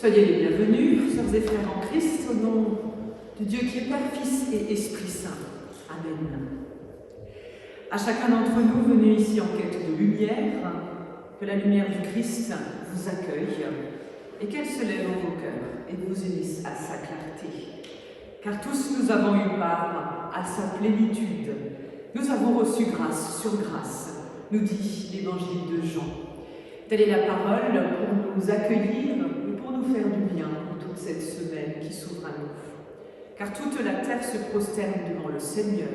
Soyez les bienvenus, sœurs et frères en Christ, au nom de Dieu qui est Père, Fils et Esprit Saint. Amen. À chacun d'entre nous venus ici en quête de lumière, que la lumière du Christ vous accueille et qu'elle se lève en vos cœurs et vous unisse à sa clarté. Car tous nous avons eu part à sa plénitude. Nous avons reçu grâce sur grâce, nous dit l'évangile de Jean. Telle est la parole pour nous accueillir et pour nous faire du bien pour toute cette semaine qui s'ouvre à nous. Car toute la terre se prosterne devant le Seigneur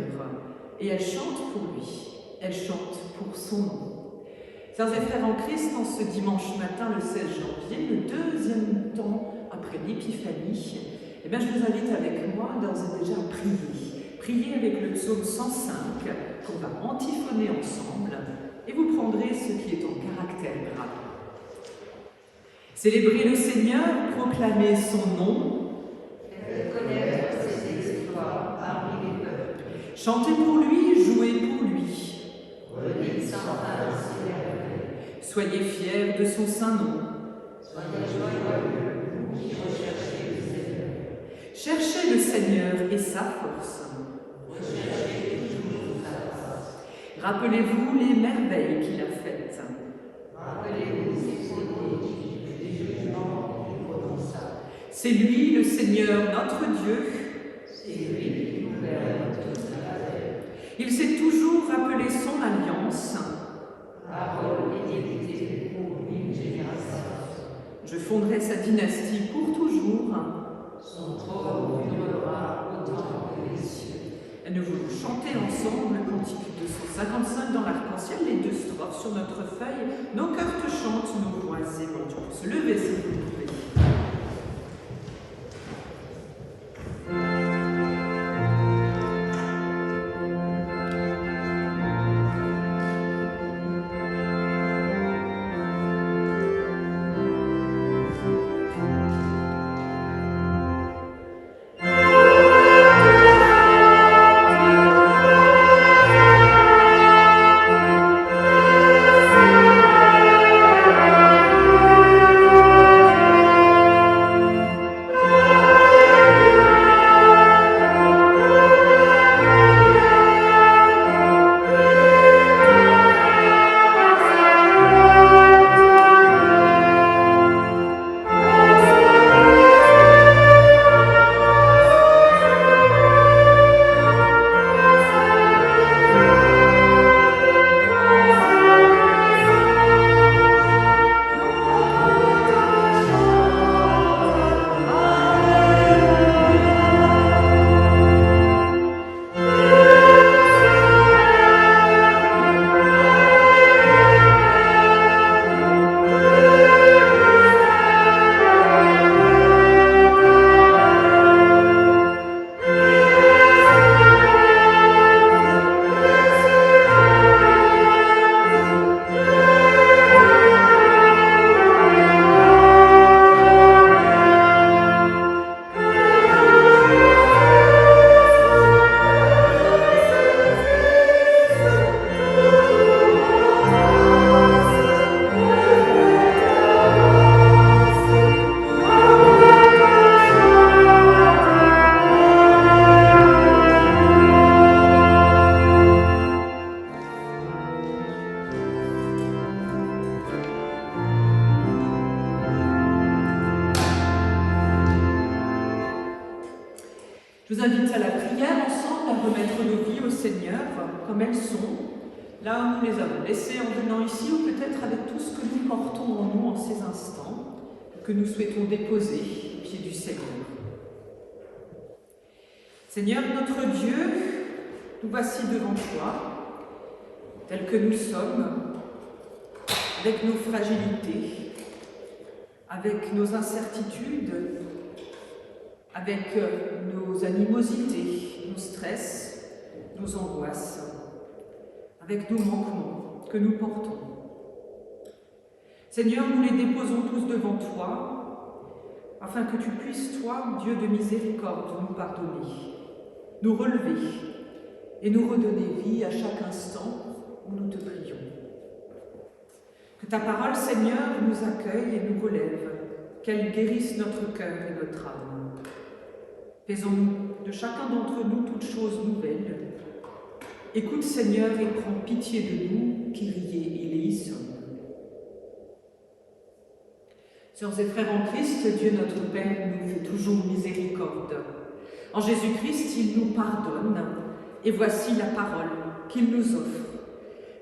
et elle chante pour lui, elle chante pour son nom. Sœurs et frères en Christ, en ce dimanche matin, le 16 janvier, le deuxième temps après l'Épiphanie, je vous invite avec moi d'ores et déjà à prier. Priez avec le psaume 105 qu'on va antiphoner ensemble et vous prendrez ce qui est en caractère grave. Célébrez le Seigneur, proclamez son nom. Connaître ses exploits parmi les peuples. Chantez pour lui, jouez pour lui. Redis sans fin ses merveilles. Soyez fiers de son saint nom. Soyez joyeux, vous qui recherchez le Seigneur. Cherchez le Seigneur et sa force. Recherchez toujours sa grâce. Rappelez-vous les merveilles qu'il a faites. Rappelez-vous ses prodiges, les jugements qu'il prononça. C'est lui, le Seigneur, notre Dieu. C'est lui qui gouverne toute la terre. Il s'est toujours rappelé son alliance. Parole édictée pour une génération. Je fonderai sa dynastie pour toujours. Son trône durera autant que les cieux. Et nous voulons chanter ensemble le cantique 255 dans l'arc-en-ciel, les deux strophes sur notre feuille. Nos cœurs te chantent, nos voix aimantes. On peut se lever si vous pouvez. Je vous invite à la prière ensemble, à remettre nos vies au Seigneur comme elles sont, là où nous les avons laissées en venant ici, ou peut-être avec tout ce que nous portons en nous en ces instants, que nous souhaitons déposer au pied du Seigneur. Seigneur notre Dieu, nous voici devant toi, tels que nous sommes, avec nos fragilités, avec nos incertitudes, avec nos animosités, nos stress, nos angoisses, avec nos manquements que nous portons. Seigneur, nous les déposons tous devant toi, afin que tu puisses, toi, Dieu de miséricorde, nous pardonner, nous relever et nous redonner vie à chaque instant où nous te prions. Que ta parole, Seigneur, nous accueille et nous relève, qu'elle guérisse notre cœur et notre âme. Faisons-nous de chacun d'entre nous toutes choses nouvelles. Écoute, Seigneur, et prends pitié de nous, Kyrie eleison. Sœurs et frères en Christ, Dieu notre Père nous fait toujours miséricorde. En Jésus-Christ, il nous pardonne, et voici la parole qu'il nous offre.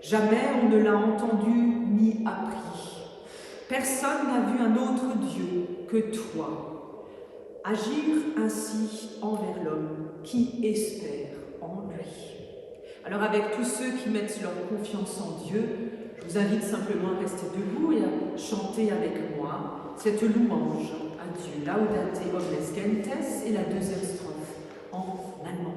Jamais on ne l'a entendu ni appris. Personne n'a vu un autre Dieu que toi. Agir ainsi envers l'homme qui espère en lui. Alors avec tous ceux qui mettent leur confiance en Dieu, je vous invite simplement à rester debout et à chanter avec moi cette louange à Dieu. Laudate omnes gentes et la deuxième strophe en allemand.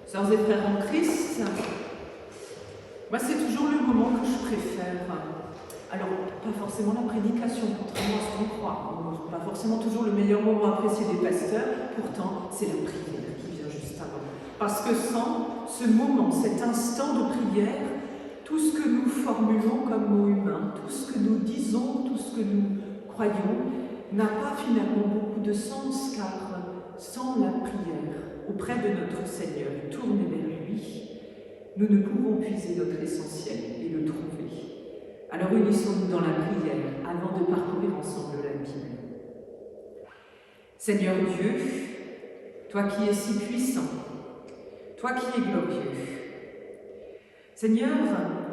Sœurs et frères en Christ, moi c'est toujours le moment que je préfère. Alors, pas forcément la prédication, contrairement à ce qu'on croit. Pas forcément toujours le meilleur moment apprécié des pasteurs, pourtant c'est la prière qui vient juste avant. Parce que sans ce moment, cet instant de prière, tout ce que nous formulons comme mots humains, tout ce que nous disons, tout ce que nous croyons, n'a pas finalement beaucoup de sens, car sans la prière auprès de notre Seigneur et tournée vers lui, nous ne pouvons puiser notre essentiel et le trouver. Alors unissons-nous dans la prière avant de parcourir ensemble la Bible. Seigneur Dieu, toi qui es si puissant, toi qui es glorieux, Seigneur,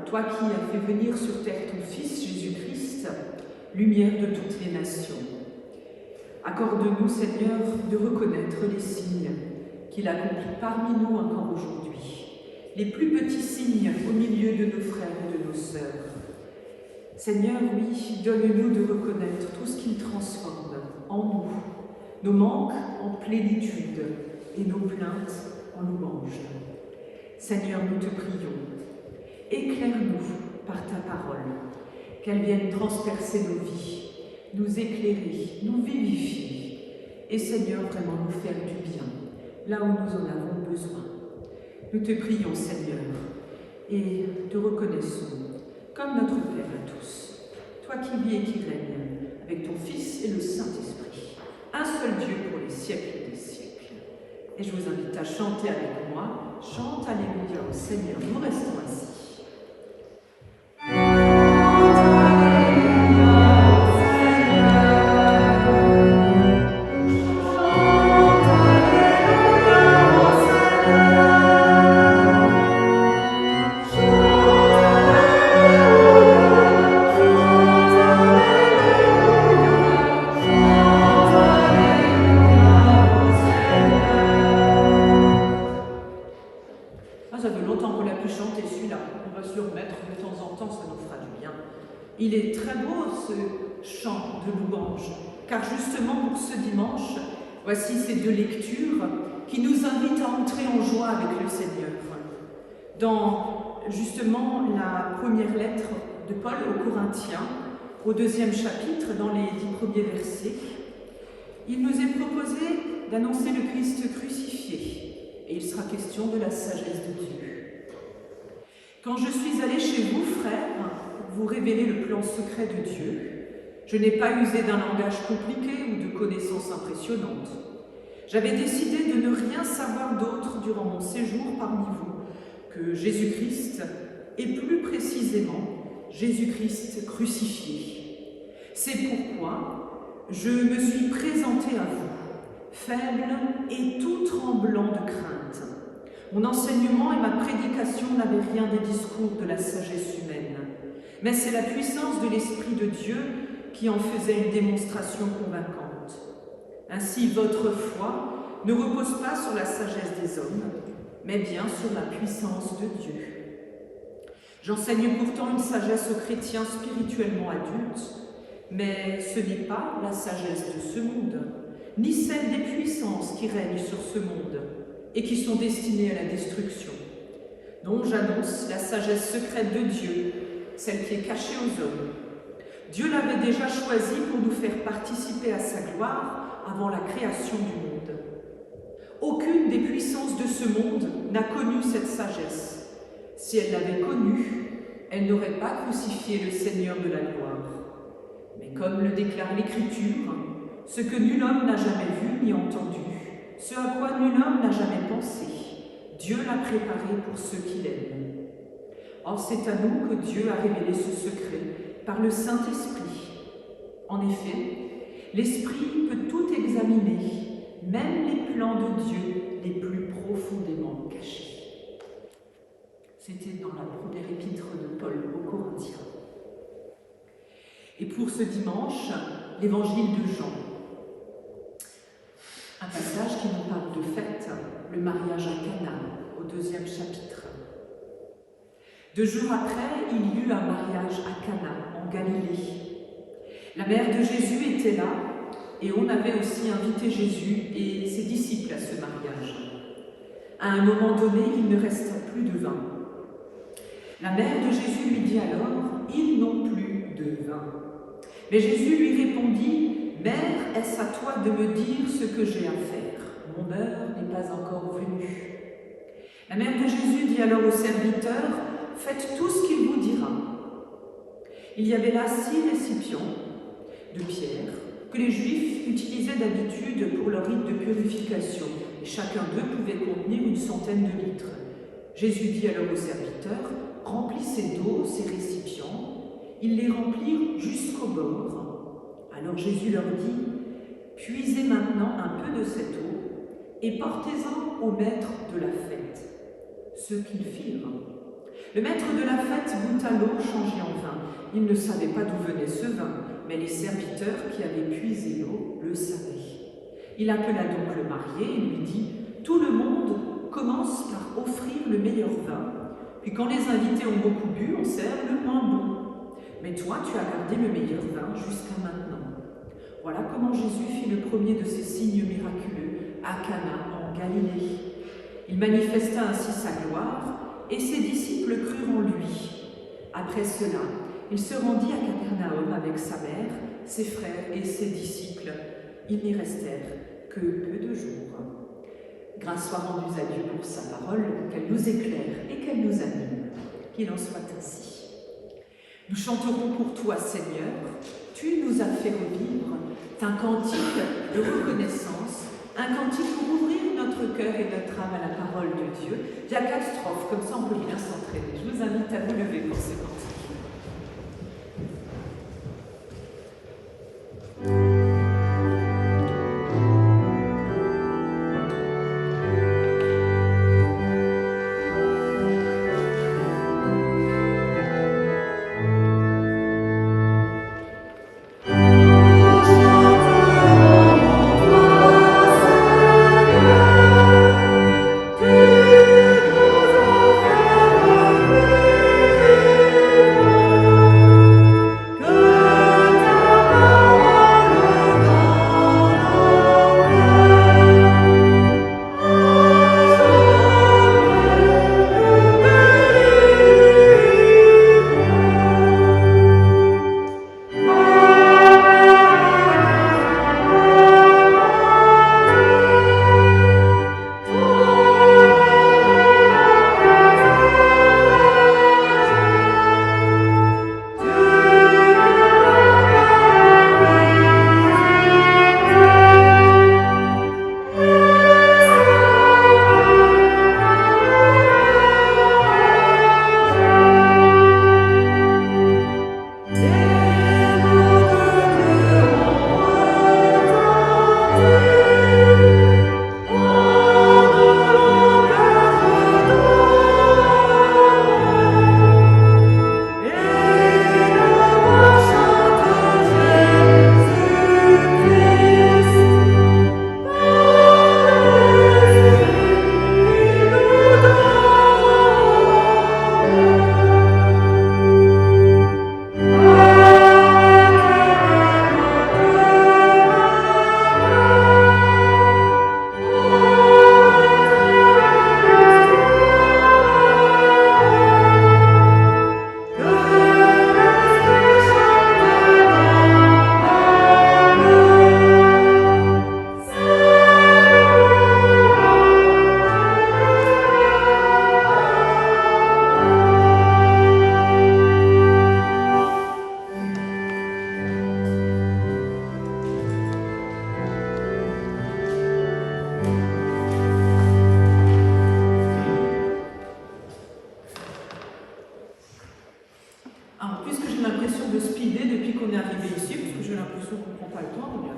toi qui as fait venir sur terre ton Fils Jésus-Christ, lumière de toutes les nations, accorde-nous, Seigneur, de reconnaître les signes qu'il accomplit parmi nous encore aujourd'hui, les plus petits signes au milieu de nos frères et de nos sœurs. Seigneur, oui, donne-nous de reconnaître tout ce qu'il transforme en nous, nos manques en plénitude et nos plaintes en louange. Seigneur, nous te prions, éclaire-nous par ta parole, qu'elle vienne transpercer nos vies, nous éclairer, nous vivifier et Seigneur, vraiment nous faire du bien, là où nous en avons besoin. Nous te prions, Seigneur, et te reconnaissons comme notre Père à tous, toi qui vis et qui règnes avec ton Fils et le Saint-Esprit, un seul Dieu pour les siècles des siècles. Et je vous invite à chanter avec moi, chante Alléluia au Seigneur, nous restons assis. Il est très beau ce chant de louange, car justement pour ce dimanche, voici ces deux lectures qui nous invitent à entrer en joie avec le Seigneur. Dans justement la première lettre de Paul aux Corinthiens, au 2e chapitre, dans les 10 premiers versets, il nous est proposé d'annoncer le Christ crucifié, et il sera question de la sagesse de Dieu. Quand je suis allée chez vous, frères, vous révéler le plan secret de Dieu, je n'ai pas usé d'un langage compliqué ou de connaissances impressionnantes. J'avais décidé de ne rien savoir d'autre durant mon séjour parmi vous que Jésus-Christ, et plus précisément Jésus-Christ crucifié. C'est pourquoi je me suis présenté à vous, faible et tout tremblant de crainte. Mon enseignement et ma prédication n'avaient rien des discours de la sagesse humaine, mais c'est la puissance de l'Esprit de Dieu qui en faisait une démonstration convaincante. Ainsi, votre foi ne repose pas sur la sagesse des hommes, mais bien sur la puissance de Dieu. J'enseigne pourtant une sagesse aux chrétiens spirituellement adultes, mais ce n'est pas la sagesse de ce monde, ni celle des puissances qui règnent sur ce monde et qui sont destinées à la destruction. Non, j'annonce la sagesse secrète de Dieu, celle qui est cachée aux hommes. Dieu l'avait déjà choisie pour nous faire participer à sa gloire avant la création du monde. Aucune des puissances de ce monde n'a connu cette sagesse. Si elle l'avait connue, elle n'aurait pas crucifié le Seigneur de la gloire. Mais comme le déclare l'Écriture, ce que nul homme n'a jamais vu ni entendu, ce à quoi nul homme n'a jamais pensé, Dieu l'a préparé pour ceux qui l'aiment. Or, c'est à nous que Dieu a révélé ce secret par le Saint-Esprit. En effet, l'Esprit peut tout examiner, même les plans de Dieu les plus profondément cachés. C'était dans la première épître de Paul aux Corinthiens. Et pour ce dimanche, l'évangile de Jean. Un passage qui nous parle de fête, le mariage à Cana, au 2e chapitre. 2 jours après, il y eut un mariage à Cana, en Galilée. La mère de Jésus était là, et on avait aussi invité Jésus et ses disciples à ce mariage. À un moment donné, il ne resta plus de vin. La mère de Jésus lui dit alors, « Ils n'ont plus de vin. » Mais Jésus lui répondit, « Mère, est-ce à toi de me dire ce que j'ai à faire? Mon heure n'est pas encore venue. » La mère de Jésus dit alors aux serviteurs, « Faites tout ce qu'il vous dira. » Il y avait là 6 récipients de pierre que les Juifs utilisaient d'habitude pour leur rite de purification, et chacun d'eux pouvait contenir une centaine de litres. Jésus dit alors aux serviteurs, « Remplissez d'eau ces récipients. » Ils les remplirent jusqu'au bord. Alors Jésus leur dit, « Puisez maintenant un peu de cette eau et portez-en au maître de la fête. » Ce qu'ils firent. Le maître de la fête goûta l'eau changée en vin. Il ne savait pas d'où venait ce vin, mais les serviteurs qui avaient puisé l'eau le savaient. Il appela donc le marié et lui dit, « Tout le monde commence par offrir le meilleur vin, puis quand les invités ont beaucoup bu, on sert le moins bon. Mais toi, tu as gardé le meilleur vin jusqu'à maintenant. » Voilà comment Jésus fit le premier de ces signes miraculeux à Cana en Galilée. Il manifesta ainsi sa gloire, et ses disciples crurent en lui. Après cela, il se rendit à Capernaum avec sa mère, ses frères et ses disciples. Ils n'y restèrent que peu de jours. Grâce soit rendue à Dieu pour sa parole, qu'elle nous éclaire et qu'elle nous anime. Qu'il en soit ainsi. Nous chanterons pour toi, Seigneur. Tu nous as fait revivre un cantique de reconnaissance, un cantique pour ouvrir notre cœur et notre âme à la parole de Dieu. Il y a 4 strophes, comme ça on peut bien s'entraîner. Je vous invite à vous lever pour ce cantique. Tu nous as fait revivre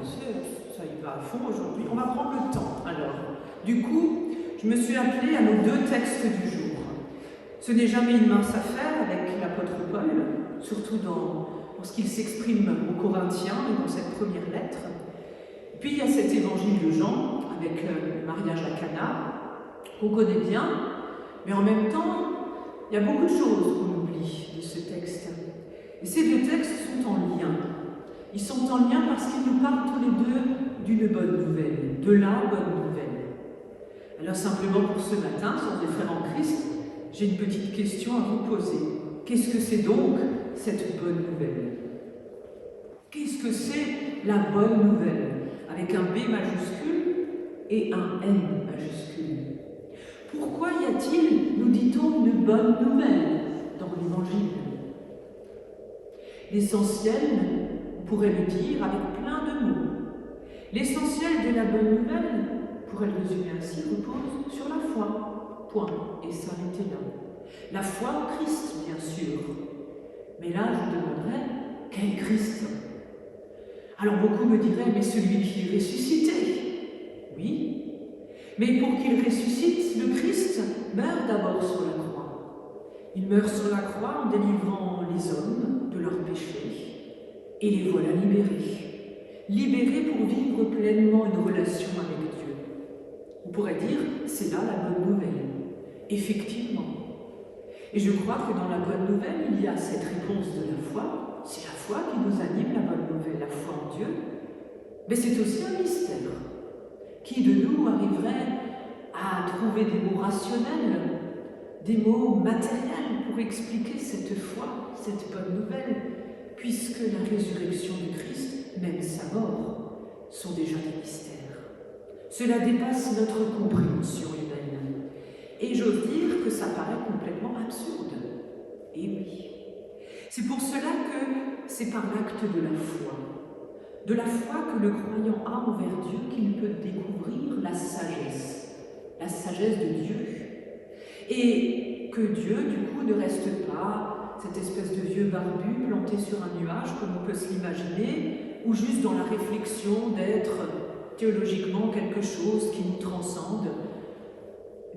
ça y va à fond aujourd'hui. On va prendre le temps alors. Du coup, je me suis appelée à nos deux textes du jour. Ce n'est jamais une mince affaire avec l'apôtre Paul, surtout lorsqu'il s'exprime aux Corinthiens et dans cette première lettre. Puis il y a cet évangile de Jean avec le mariage à Cana, qu'on connaît bien, mais en même temps, il y a beaucoup de choses qu'on oublie de ce texte. Et ces deux textes sont en lien. Ils sont en lien parce qu'ils nous parlent tous les deux d'une bonne nouvelle, de la bonne nouvelle. Alors simplement pour ce matin, sur des frères en Christ, j'ai une petite question à vous poser. Qu'est-ce que c'est donc cette bonne nouvelle? Qu'est-ce que c'est la bonne nouvelle? Avec un B majuscule et un M majuscule. Pourquoi y a-t-il, nous dit-on, une bonne nouvelle dans l'Évangile? L'essentiel, on pourrait le dire avec plein de mots. L'essentiel de la bonne nouvelle, on pourrait le résumer ainsi, repose sur la foi. Point. Et s'arrêter là. La foi en Christ, bien sûr. Mais là, je demanderais, quel Christ? Alors beaucoup me diraient, mais celui qui est ressuscité. Oui, mais pour qu'il ressuscite, le Christ meurt d'abord sur la croix. Il meurt sur la croix en délivrant les hommes de leurs péchés. Et les voilà libérés. Libérés pour vivre pleinement une relation avec Dieu. On pourrait dire, c'est là la bonne nouvelle. Effectivement. Et je crois que dans la bonne nouvelle, il y a cette réponse de la foi. C'est la foi qui nous anime, la bonne nouvelle, la foi en Dieu. Mais c'est aussi un mystère. Qui de nous arriverait à trouver des mots rationnels, des mots matériels pour expliquer cette foi, cette bonne nouvelle, puisque la résurrection du Christ, même sa mort, sont déjà des mystères. Cela dépasse notre compréhension humaine. Et j'ose dire que ça paraît complètement absurde. Et oui. C'est pour cela que c'est par l'acte de la foi que le croyant a envers Dieu qu'il peut découvrir la sagesse de Dieu. Et que Dieu, du coup, ne reste pas cette espèce de vieux barbu planté sur un nuage, comme on peut se l'imaginer, ou juste dans la réflexion d'être théologiquement quelque chose qui nous transcende.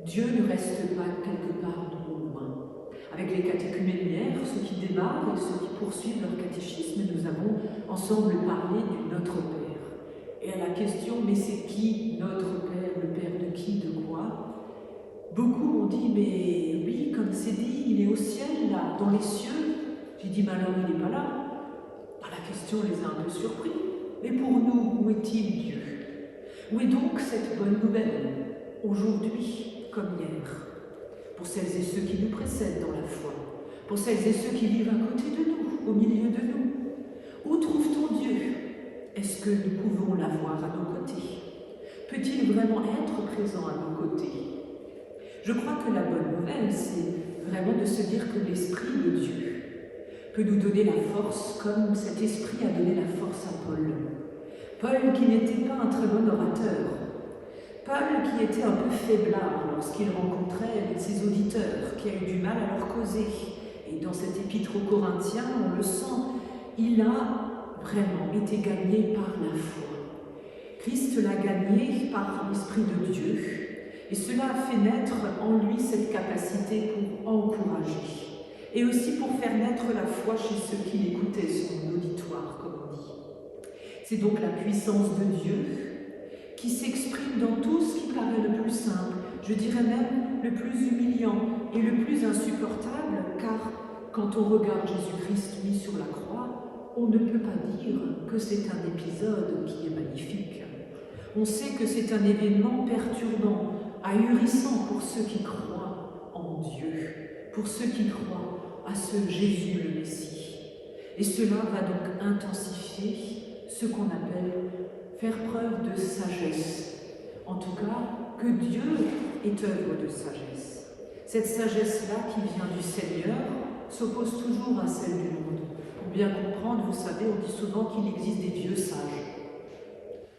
Dieu ne reste pas quelque part trop loin. Avec les catéchuméniaires, ceux qui démarrent et ceux qui poursuivent leur catéchisme, nous avons ensemble parlé du Notre Père. Et à la question, mais c'est qui notre Père? Le Père de qui? De quoi? Beaucoup m'ont dit, mais oui, comme c'est dit, il est au ciel, là, dans les cieux. J'ai dit, mais alors il n'est pas là. La question les a un peu surpris. Mais pour nous, où est-il Dieu? Où est donc cette bonne nouvelle, aujourd'hui comme hier? Pour celles et ceux qui nous précèdent dans la foi, pour celles et ceux qui vivent à côté de nous, au milieu de nous. Où trouve-t-on Dieu? Est-ce que nous pouvons l'avoir à nos côtés? Peut-il vraiment être présent à nos côtés? Je crois que la bonne nouvelle, c'est vraiment de se dire que l'Esprit de Dieu peut nous donner la force, comme cet Esprit a donné la force à Paul. Paul qui n'était pas un très bon orateur, Paul qui était un peu faiblard lorsqu'il rencontrait ses auditeurs, qui a eu du mal à leur causer. Et dans cet épître aux Corinthiens, on le sent, il a vraiment été gagné par la foi. Christ l'a gagné par l'Esprit de Dieu, et cela a fait naître en lui cette capacité pour encourager, et aussi pour faire naître la foi chez ceux qui l'écoutaient, son auditoire, comme on dit. C'est donc la puissance de Dieu qui s'exprime dans tout ce qui paraît le plus simple, je dirais même le plus humiliant et le plus insupportable, car quand on regarde Jésus-Christ mis sur la croix, on ne peut pas dire que c'est un épisode qui est magnifique. On sait que c'est un événement perturbant, ahurissant pour ceux qui croient en Dieu, pour ceux qui croient à ce Jésus le Messie. Et cela va donc intensifier ce qu'on appelle faire preuve de sagesse. En tout cas, que Dieu est œuvre de sagesse. Cette sagesse-là qui vient du Seigneur s'oppose toujours à celle du monde. Pour bien comprendre, vous savez, on dit souvent qu'il existe des vieux sages.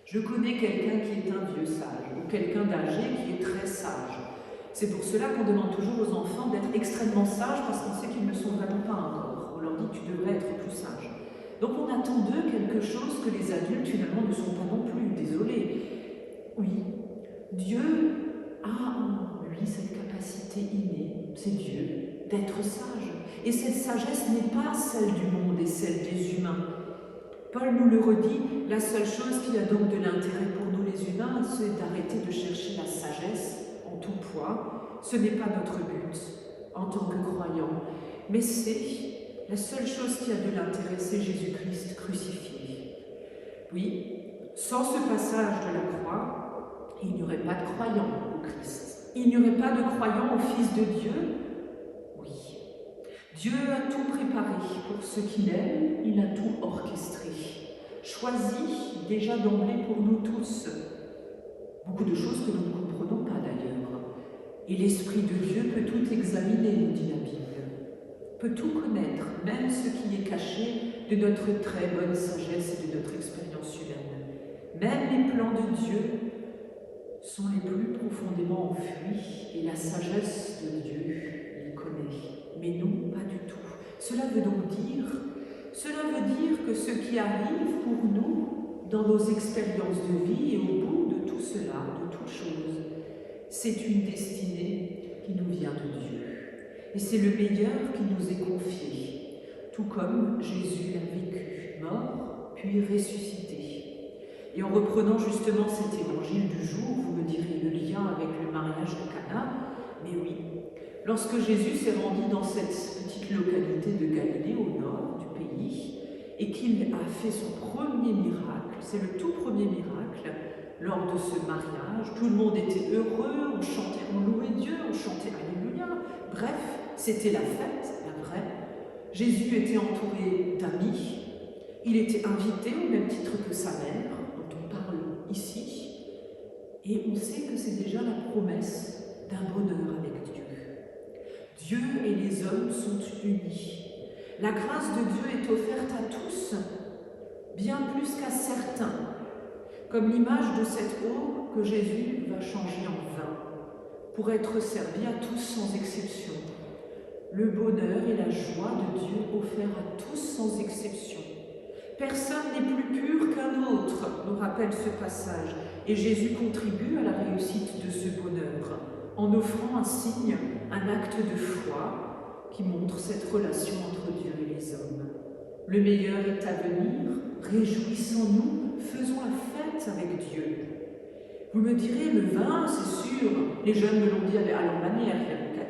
Je connais quelqu'un qui est un vieux sage, ou quelqu'un d'âgé qui est très sage. C'est pour cela qu'on demande toujours aux enfants d'être extrêmement sages, parce qu'on sait qu'ils ne le sont vraiment pas encore. On leur dit, tu devrais être plus sage. Donc on attend d'eux quelque chose que les adultes finalement ne sont pas non plus, désolé. Oui, Dieu a en lui cette capacité innée, c'est Dieu, d'être sage. Et cette sagesse n'est pas celle du monde et celle des humains. Paul nous le redit, la seule chose qui a donc de l'intérêt pour nous les humains, c'est d'arrêter de chercher la sagesse en tout point. Ce n'est pas notre but en tant que croyants, mais c'est la seule chose qui a de l'intérêt, c'est Jésus-Christ crucifié. Oui, sans ce passage de la croix, il n'y aurait pas de croyants au Christ. Il n'y aurait pas de croyants au Fils de Dieu. Oui, Dieu a tout préparé pour ce qu'il aime, il a tout orchestré, choisi déjà d'emblée pour nous tous. Beaucoup de choses que nous ne comprenons pas d'ailleurs. Et l'Esprit de Dieu peut tout examiner, nous dit la Bible, peut tout connaître, même ce qui est caché de notre très bonne sagesse et de notre expérience humaine. Même les plans de Dieu sont les plus profondément enfuis et la sagesse de Dieu les connaît, mais nous, pas du tout. Cela veut dire que ce qui arrive pour nous dans nos expériences de vie et au bout de tout cela, de toutes choses, c'est une destinée qui nous vient de Dieu. Et c'est le meilleur qui nous est confié, tout comme Jésus a vécu, mort, puis ressuscité. Et en reprenant justement cet évangile du jour, vous me direz le lien avec le mariage de Cana, mais oui, lorsque Jésus s'est rendu dans cette petite localité de Galilée au nord du pays, et qu'il a fait son premier miracle, c'est le tout premier miracle, lors de ce mariage, tout le monde était heureux, on chantait, on louait Dieu, on chantait Alléluia. Bref, c'était la fête, la vraie. Jésus était entouré d'amis, il était invité au même titre que sa mère, dont on parle ici, et on sait que c'est déjà la promesse d'un bonheur avec Dieu. Dieu et les hommes sont unis. La grâce de Dieu est offerte à tous, bien plus qu'à certains, comme l'image de cette eau que Jésus va changer en vin, pour être servi à tous sans exception. Le bonheur et la joie de Dieu offerts à tous sans exception. Personne n'est plus pur qu'un autre, nous rappelle ce passage, et Jésus contribue à la réussite de ce bonheur, en offrant un signe, un acte de foi qui montre cette relation entre Dieu et les hommes. Le meilleur est à venir, réjouissons-nous, faisons la fête avec Dieu. Vous me direz, le vin, c'est sûr, les jeunes me l'ont dit à leur manière,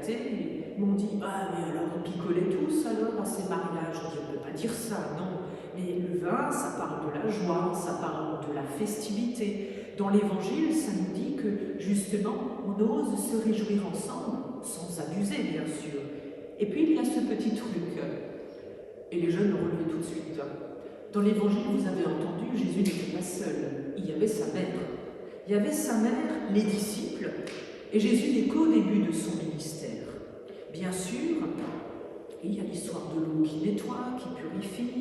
ils m'ont dit, ah mais alors ils picolaient tous alors à ces mariages. Je dis, on ne peut pas dire ça, non. Mais le vin, ça parle de la joie, ça parle de la festivité. Dans l'Évangile, ça nous dit que justement, on ose se réjouir ensemble, sans abuser bien sûr. Et puis il y a ce petit truc, et les jeunes l'ont relevé tout de suite. Dans l'Évangile, vous avez entendu, Jésus n'était pas seul, il y avait sa mère. Il y avait sa mère, les disciples, et Jésus n'est qu'au début de son ministère. Bien sûr, il y a l'histoire de l'eau qui nettoie, qui purifie,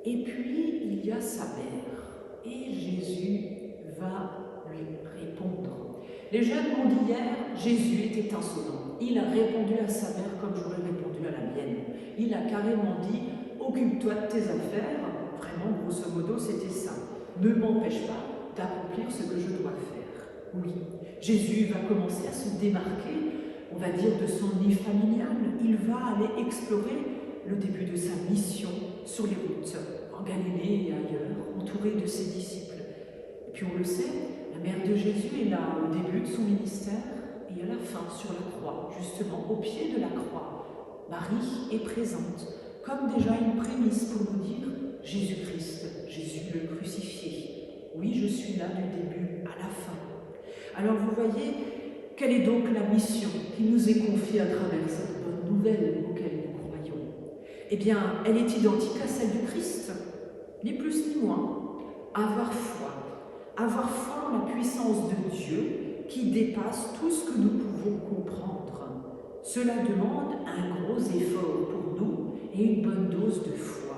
et puis il y a sa mère, et Jésus va lui répondre. Les jeunes m'ont dit hier, Jésus était insolent. Il a répondu à sa mère comme j'aurais répondu à la mienne. Il a carrément dit, occupe-toi de tes affaires. Vraiment, grosso modo, c'était ça. Ne m'empêche pas d'accomplir ce que je dois faire. Oui, Jésus va commencer à se démarquer, on va dire, de son nid familial. Il va aller explorer le début de sa mission sur les routes, en Galilée et ailleurs, entouré de ses disciples. Et puis on le sait, la mère de Jésus est là au début de son ministère et à la fin sur la croix, justement au pied de la croix. Marie est présente, comme déjà une prémisse pour nous dire Jésus-Christ, Jésus le crucifié. Oui, je suis là du début à la fin. Alors vous voyez, quelle est donc la mission qui nous est confiée à travers cette bonne nouvelle auquel nous croyons? Eh bien, elle est identique à celle du Christ, ni plus ni moins. Avoir foi en la puissance de Dieu qui dépasse tout ce que nous pouvons comprendre. Cela demande un gros effort pour nous et une bonne dose de foi.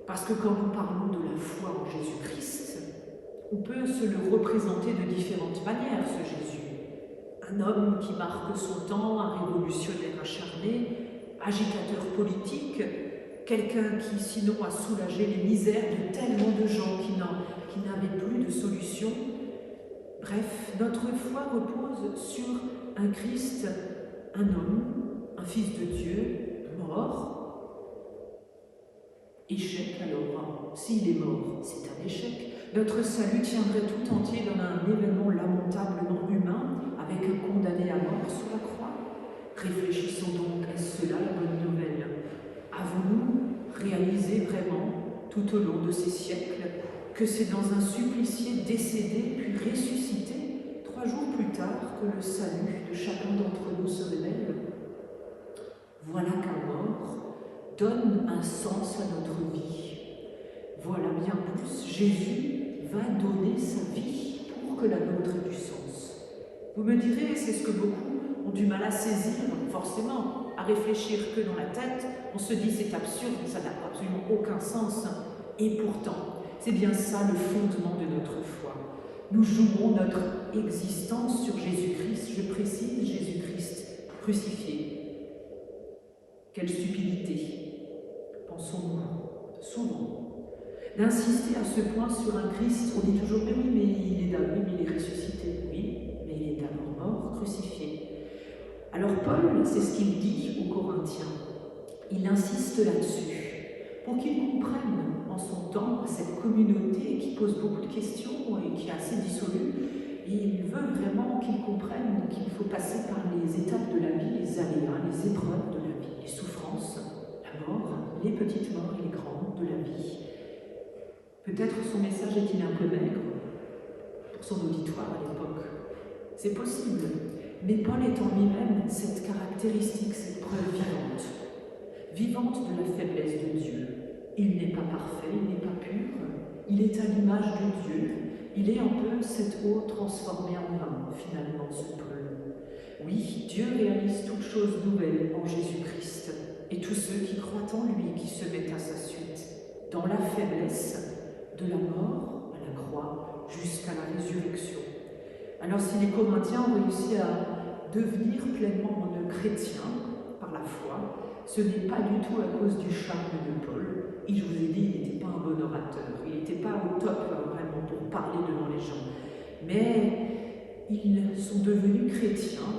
Parce que quand nous parlons de la foi en Jésus-Christ, on peut se le représenter de différentes manières, ce Jésus. Un homme qui marque son temps, un révolutionnaire acharné, agitateur politique, quelqu'un qui sinon a soulagé les misères de tellement de gens qui n'avaient plus de solution. Bref, notre foi repose sur un Christ, un homme, un fils de Dieu, mort. Échec alors, s'il est mort, c'est un échec. Notre salut tiendrait tout entier dans un événement lamentablement humain, avec un condamné à mort sur la croix. Réfléchissons donc, est-ce cela la bonne nouvelle? Avons-nous réalisé vraiment, tout au long de ces siècles, que c'est dans un supplicié décédé puis ressuscité, 3 jours plus tard, que le salut de chacun d'entre nous se révèle? Voilà qu'un mort donne un sens à notre vie. Voilà bien plus, Jésus va donner sa vie pour que la nôtre ait du sens. Vous me direz, c'est ce que beaucoup ont du mal à saisir, forcément, à réfléchir que dans la tête, on se dit c'est absurde, ça n'a absolument aucun sens. Et pourtant, c'est bien ça le fondement de notre foi. Nous jouons notre existence sur Jésus-Christ, je précise Jésus-Christ crucifié. Quelle stupidité, pensons-nous souvent, d'insister à ce point sur un Christ. On dit toujours, mais oui, mais il est ressuscité. Oui, mais il est d'abord mort, crucifié. Alors Paul, c'est ce qu'il dit aux Corinthiens. Il insiste là-dessus, pour qu'ils comprennent en son temps cette communauté qui pose beaucoup de questions et qui est assez dissolue. Et il veut vraiment qu'ils comprennent qu'il faut passer par les étapes de la vie, les aléas, les épreuves de la vie, les souffrances, la mort, les petites morts et les grandes de la vie. Peut-être son message est-il un peu maigre pour son auditoire à l'époque. C'est possible, mais Paul est en lui-même cette caractéristique, cette preuve vivante de la faiblesse de Dieu. Il n'est pas parfait, il n'est pas pur, il est à l'image de Dieu. Il est un peu cette eau transformée en vin, finalement, ce Paul. Oui, Dieu réalise toutes choses nouvelles en Jésus-Christ, et tous ceux qui croient en lui, qui se mettent à sa suite, dans la faiblesse, de la mort à la croix, jusqu'à la résurrection. Alors si les Corinthiens ont réussi à devenir pleinement chrétiens par la foi, ce n'est pas du tout à cause du charme de Paul. Et je vous ai dit, il n'était pas un bon orateur, il n'était pas au top vraiment pour parler devant les gens. Mais ils sont devenus chrétiens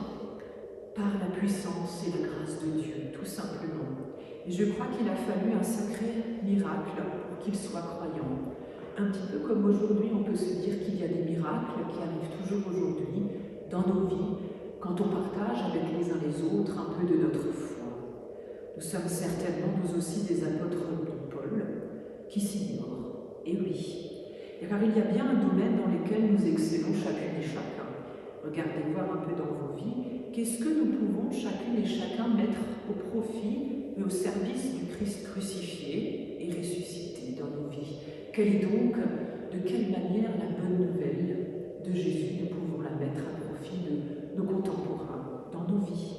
par la puissance et la grâce de Dieu, tout simplement. Et je crois qu'il a fallu un sacré miracle pour qu'ils soient croyants. Un petit peu comme aujourd'hui, on peut se dire qu'il y a des miracles qui arrivent toujours aujourd'hui dans nos vies, quand on partage avec les uns les autres un peu de notre foi. Nous sommes certainement, nous aussi, des apôtres de Paul, qui s'ignorent. Et oui, car il y a bien un domaine dans lequel nous excellons chacune et chacun. Regardez voir un peu dans vos vies, qu'est-ce que nous pouvons chacune et chacun mettre au profit et au service du Christ crucifié et ressuscité dans nos vies. Quelle est donc, de quelle manière la bonne nouvelle de Jésus, nous pouvons la mettre à profit de nos contemporains dans nos vies.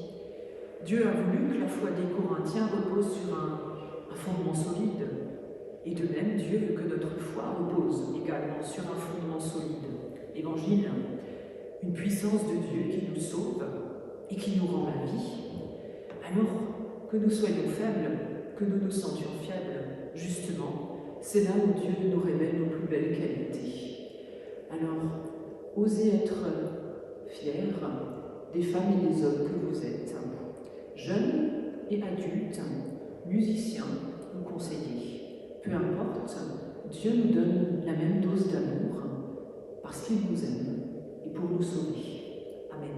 Dieu a voulu que la foi des Corinthiens repose sur un fondement solide. Et de même, Dieu veut que notre foi repose également sur un fondement solide. L'Évangile, une puissance de Dieu qui nous sauve et qui nous rend la vie. Alors que nous soyons faibles, que nous nous sentions faibles, justement, c'est là où Dieu nous révèle nos plus belles qualités. Alors, osez être fiers des femmes et des hommes que vous êtes, jeunes et adultes, musiciens ou conseillers. Peu importe, Dieu nous donne la même dose d'amour parce qu'il nous aime et pour nous sauver. Amen.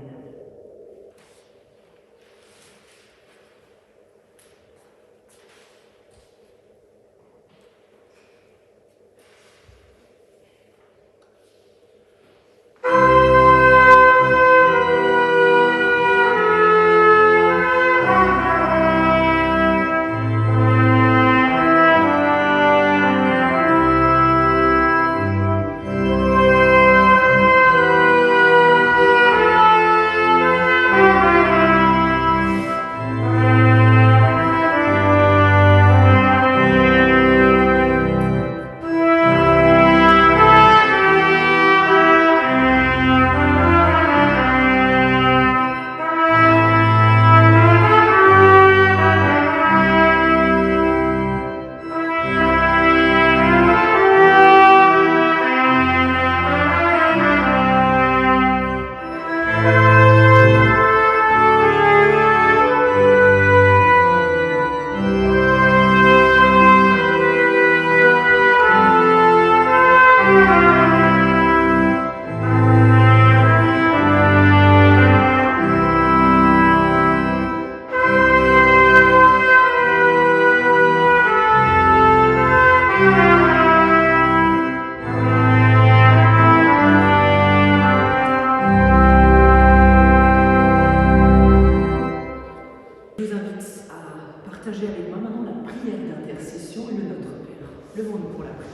partager avec moi maintenant la prière d'intercession et le Notre Père. Levons-nous pour la prière.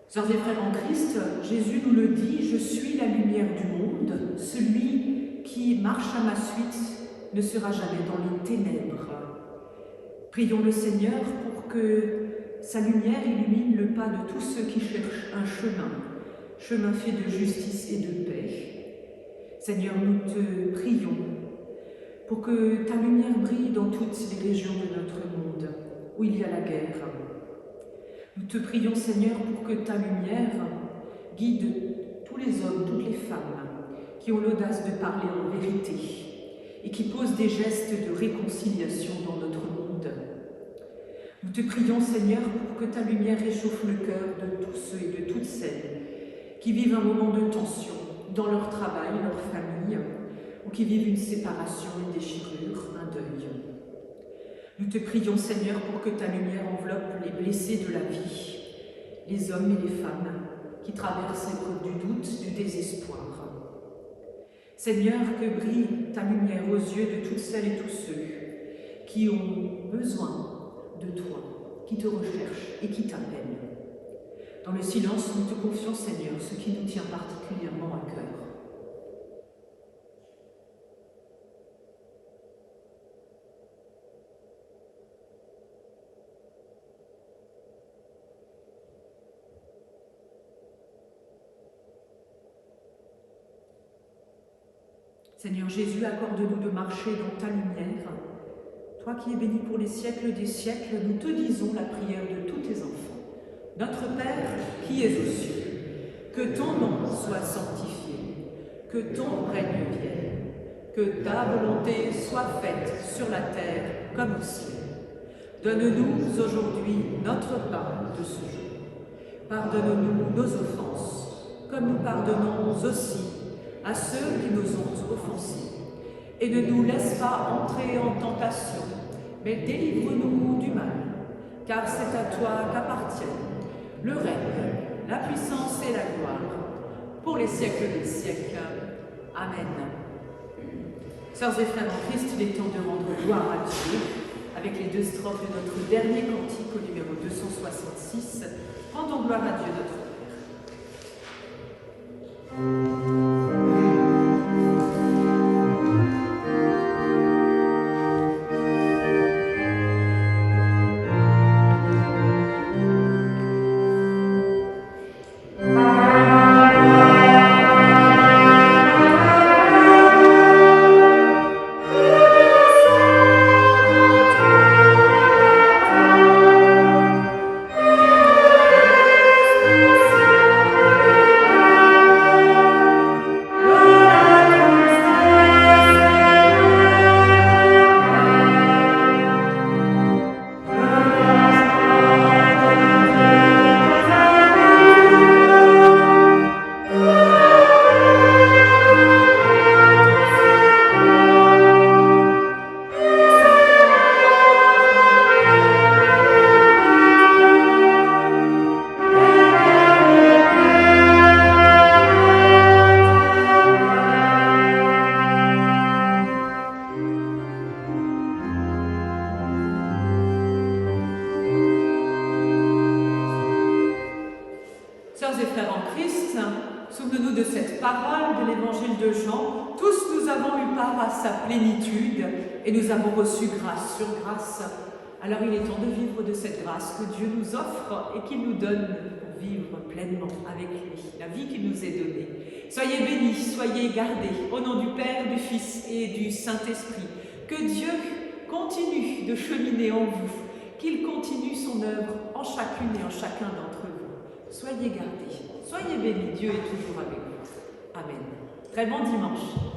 Sœurs et frères en Christ, Jésus nous le dit, « Je suis la lumière du monde. Celui qui marche à ma suite ne sera jamais dans les ténèbres. » Prions le Seigneur pour que sa lumière illumine le pas de tous ceux qui cherchent un chemin fait de justice et de paix. Seigneur, nous te prions pour que ta lumière brille dans toutes les régions de notre monde où il y a la guerre. Nous te prions, Seigneur, pour que ta lumière guide tous les hommes, toutes les femmes qui ont l'audace de parler en vérité et qui posent des gestes de réconciliation dans notre monde. Nous te prions, Seigneur, pour que ta lumière réchauffe le cœur de tous ceux et de toutes celles qui vivent un moment de tension dans leur travail, leur famille, ou qui vivent une séparation, une déchirure, un deuil. Nous te prions, Seigneur, pour que ta lumière enveloppe les blessés de la vie, les hommes et les femmes qui traversent l'épreuve du doute, du désespoir. Seigneur, que brille ta lumière aux yeux de toutes celles et tous ceux qui ont besoin de toi, qui te recherchent et qui t'appellent. Dans le silence, nous te confions, Seigneur, ce qui nous tient particulièrement à cœur. Seigneur Jésus, accorde-nous de marcher dans ta lumière. Toi qui es béni pour les siècles des siècles, nous te disons la prière de tous tes enfants. Notre Père, qui es aux cieux, que ton nom soit sanctifié, que ton règne vienne, que ta volonté soit faite sur la terre comme au ciel. Donne-nous aujourd'hui notre pain de ce jour. Pardonne-nous nos offenses, comme nous pardonnons aussi à ceux qui nous ont offensés. Et ne nous laisse pas entrer en tentation, mais délivre-nous du mal, car c'est à toi qu'appartiennent le règne, la puissance et la gloire, pour les siècles des siècles. Amen. Sœurs et frères en Christ, il est temps de rendre gloire à Dieu, avec les deux strophes de notre dernier cantique au numéro 266. Rendons gloire à Dieu notre Père. Sœurs et frères en Christ, souvenez-nous de cette parole de l'évangile de Jean. Tous nous avons eu part à sa plénitude et nous avons reçu grâce sur grâce. Alors il est temps de vivre de cette grâce que Dieu nous offre et qu'il nous donne pour vivre pleinement avec lui, la vie qu'il nous est donnée. Soyez bénis, soyez gardés, au nom du Père, du Fils et du Saint-Esprit. Que Dieu continue de cheminer en vous, qu'il continue son œuvre en chacune et en chacun d'entre vous. Soyez gardés, soyez bénis, Dieu est toujours avec vous. Amen. Très bon dimanche.